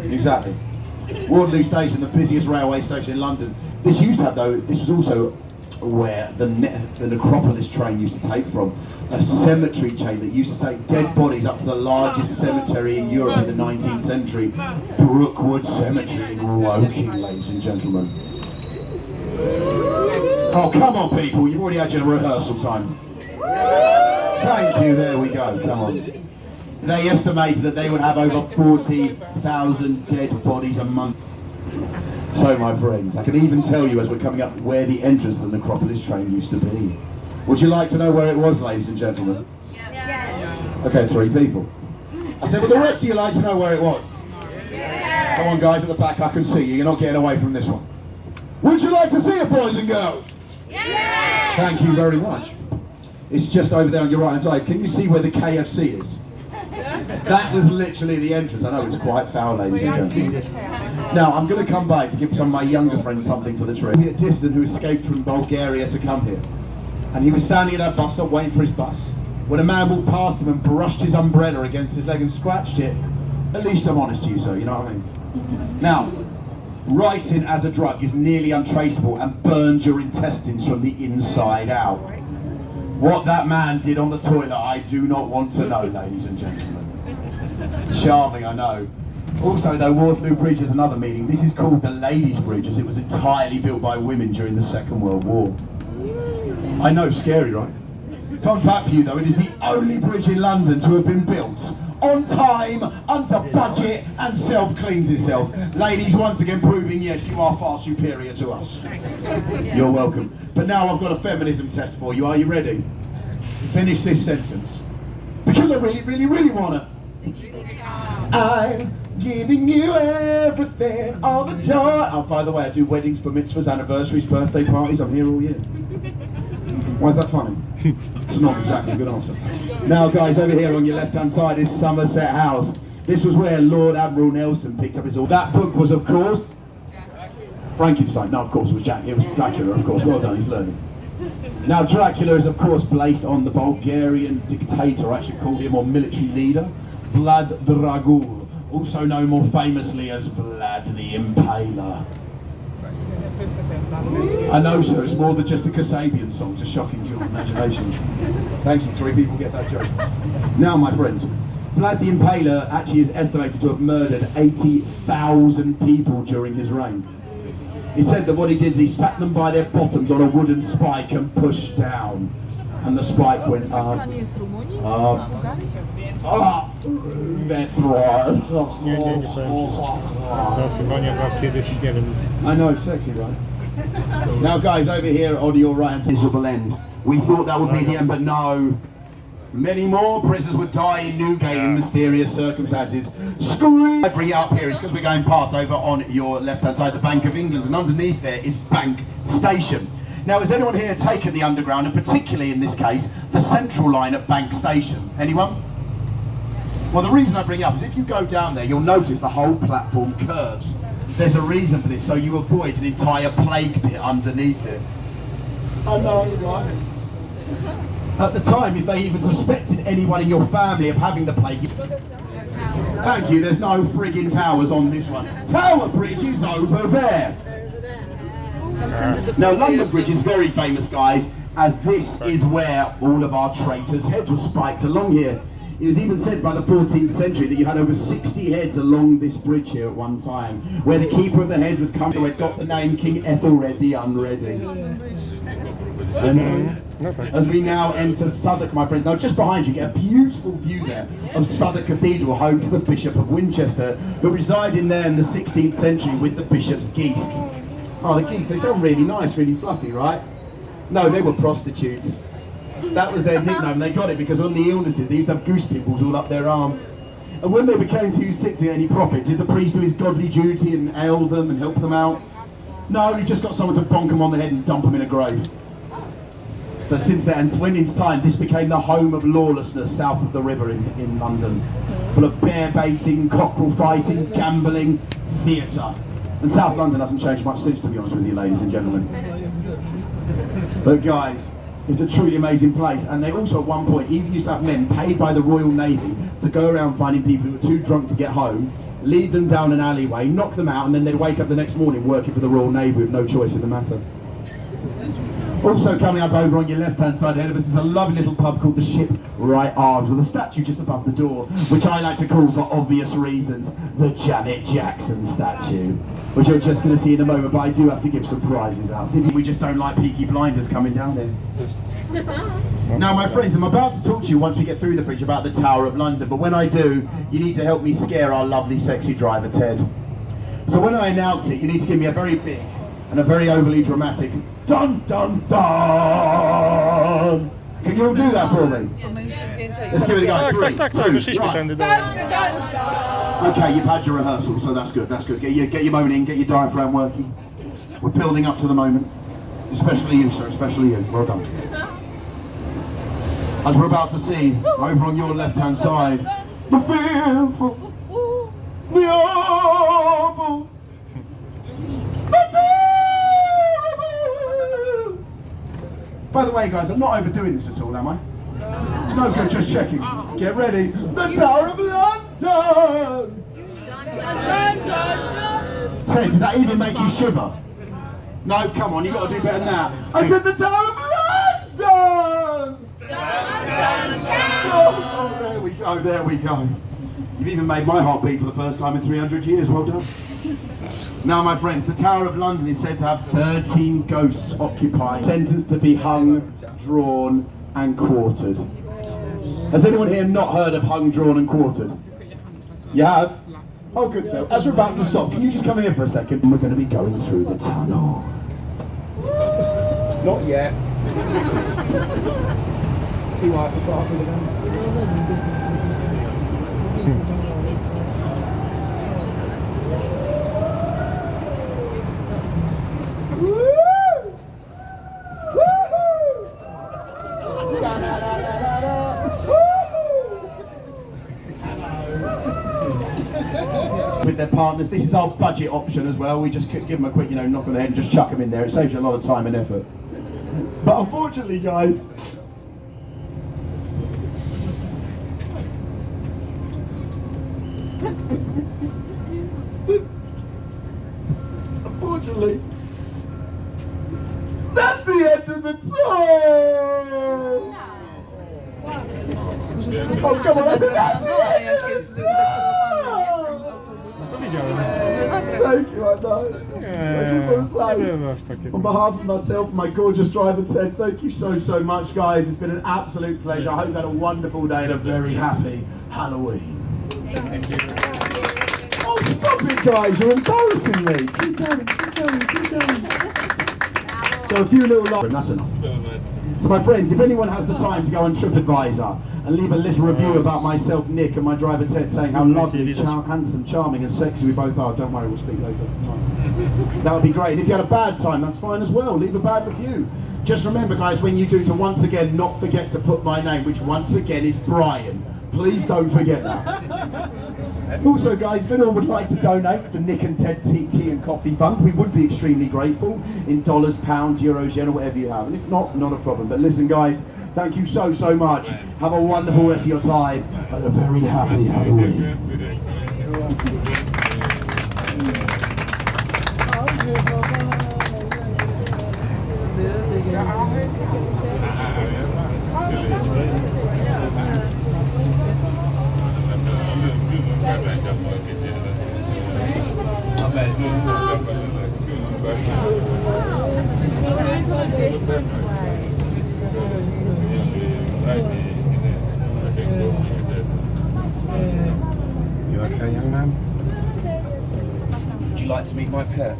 Exactly. Waterloo Station, the busiest railway station in London. This used to have, though, this was also where the necropolis train used to take from. A cemetery chain that used to take dead bodies up to the largest cemetery in Europe in the 19th century, Brookwood Cemetery in Woking, ladies and gentlemen. Oh, come on, people, you've already had your rehearsal time. Thank you, there we go, come on. They estimated that they would have over 40,000 dead bodies a month. So, my friends, I can even tell you as we're coming up where the entrance to the necropolis train used to be. Would you like to know where it was, ladies and gentlemen? Yes. Okay, 3 people. I said, would the rest of you like to know where it was? Yes. Come on, guys at the back, I can see you. You're not getting away from this one. Would you like to see it, boys and girls? Yes. Thank you very much. It's just over there on your right hand side. Can you see where the KFC is? That was literally the entrance. I know it's quite foul, ladies and gentlemen. Now, I'm going to come back to give some of my younger friends something for the trip. A dissident who escaped from Bulgaria to come here. And he was standing at a bus stop waiting for his bus, when a man walked past him and brushed his umbrella against his leg and scratched it. At least I'm honest to you, sir, you know what I mean? Now, ricin as a drug is nearly untraceable and burns your intestines from the inside out. What that man did on the toilet, I do not want to know, ladies and gentlemen. Charming, I know. Also, though, Waterloo Bridge has another meaning. This is called the Ladies' Bridge, as it was entirely built by women during the Second World War. I know, scary, right? Fun fact for you, though, it is the only bridge in London to have been built on time, under budget, and self-cleans itself. Ladies, once again proving, yes, you are far superior to us. You're welcome. But now I've got a feminism test for you. Are you ready? Finish this sentence. Because I really want to. I'm giving you everything, all the joy. Oh, by the way, I do weddings, bar mitzvahs, anniversaries, birthday parties. I'm here all year. Why is that funny? It's not exactly a good answer. Now, guys, over here on your left-hand side is Somerset House. This was where Lord Admiral Nelson picked up his all. That book was, of course, Frankenstein. No, of course, it was Dracula, of course. Well done, he's learning. Now, Dracula is, of course, based on the Bulgarian dictator, or actually called him, or military leader, Vlad Dragul, also known more famously as Vlad the Impaler. I know, sir, it's more than just a Kasabian song, just shocking to your imagination. Thank you, 3 people get that joke. Now, my friends, Vlad the Impaler actually is estimated to have murdered 80,000 people during his reign. He said that what he did is he sat them by their bottoms on a wooden spike and pushed down. And the spike went up, I know, sexy, right? Now, guys, over here on your right hand miserable end. We thought that would be the end, but no. Many more prisoners would die in Newgate in mysterious circumstances. Screw! I bring it up here, it's because we're going past over on your left hand side the Bank of England, and underneath there is Bank Station. Now, has anyone here taken the Underground, and particularly in this case, the Central line at Bank Station? Anyone? Well, the reason I bring it up is if you go down there, you'll notice the whole platform curves. There's a reason for this, so you avoid an entire plague pit underneath it. I know, right? At the time, if they even suspected anyone in your family of having the plague... Thank you, there's no friggin' towers on this one. Tower Bridge is over there. Now, London Bridge is very famous, guys, as this is where all of our traitors' heads were spiked along here. It was even said by the 14th century that you had over 60 heads along this bridge here at one time, where the keeper of the heads would come, who had got the name King Ethelred the Unready. As we now enter Southwark, my friends. Now, just behind you, get a beautiful view there of Southwark Cathedral, home to the Bishop of Winchester, who resided in there in the 16th century with the bishop's geese. Oh, the geese, they sound really nice, really fluffy, right? No, they were prostitutes. That was their nickname. They got it because on the illnesses, they used to have goose pimples all up their arm. And when they became too sick to get any profit, did the priest do his godly duty and ale them and help them out? No, he just got someone to bonk them on the head and dump them in a grave. So since then, and when in time, this became the home of lawlessness south of the river in London. Full of bear baiting, cockerel fighting, gambling, theatre. And South London hasn't changed much since, to be honest with you, ladies and gentlemen. But guys, it's a truly amazing place. And they also at one point even used to have men paid by the Royal Navy to go around finding people who were too drunk to get home lead them down an alleyway, knock them out, and then they'd wake up the next morning working for the Royal Navy with no choice in the matter. Also coming up over on your left-hand side ahead of us is a lovely little pub called the Shipwright Arms, with a statue just above the door, which I like to call, for obvious reasons, the Janet Jackson statue, which you're just going to see in a moment, but I do have to give some prizes out. See if we just don't like Peaky Blinders coming down there. Now, my friends, I'm about to talk to you once we get through the bridge about the Tower of London, but when I do, you need to help me scare our lovely, sexy driver, Ted. So when I announce it, you need to give me a very big and a very overly dramatic dun dun dun. Can you all do that for me? Let's give it a go. Three, two, one. Okay, you've had your rehearsal, so that's good. That's good. Get your moan in, get your diaphragm working. We're building up to the moment. Especially you, sir. Especially you. Well done. As we're about to see over on your left-hand side, the fearful, the awful, the terrible. By the way, guys, I'm not overdoing this at all, am I? No, good, just checking. Get ready. The Tower of London! Ted, did that even make you shiver? No, come on, you got to do better than that. I said the Tower of London! Oh, there we go, there we go. You've even made my heart beat for the first time in 300 years, well done. Now, my friends, the Tower of London is said to have 13 ghosts occupying, sentenced to be hung, drawn, and quartered. Has anyone here not heard of hung, drawn, and quartered? You have? Oh, good, so as we're about to stop, can you just come here for a second? We're going to be going through the tunnel. Not yet. See why I forgot to with their partners. This is our budget option as well. We just give them a quick, knock on the head and just chuck them in there. It saves you a lot of time and effort. But unfortunately, guys, unfortunately, that's the end of the tour! Oh, come on, I said that's the end of the tour! Thank you, I know. I just want to say, on behalf of myself and my gorgeous driver Ted, thank you so much, guys. It's been an absolute pleasure. I hope you had a wonderful day and a very happy Halloween. Thank you. Oh, stop it, guys. You're embarrassing me. Keep going. So a few little lines, and that's enough. So my friends, if anyone has the time to go on TripAdvisor and leave a little review about myself, Nick, and my driver Ted, saying how lovely, handsome, charming and sexy we both are, don't worry, we'll speak later. That would be great. If you had a bad time, that's fine as well. Leave a bad review. Just remember, guys, when you do, to once again not forget to put my name, which once again is Brian. Please don't forget that. Also, guys, if anyone would like to donate to the Nick and Ted Tea and Coffee Fund, we would be extremely grateful in dollars, pounds, euros, yen, or whatever you have. And if not, not a problem. But listen, guys, thank you so much. Have a wonderful rest of your time and a very happy Halloween. You okay, young man? Would you like to meet my pet?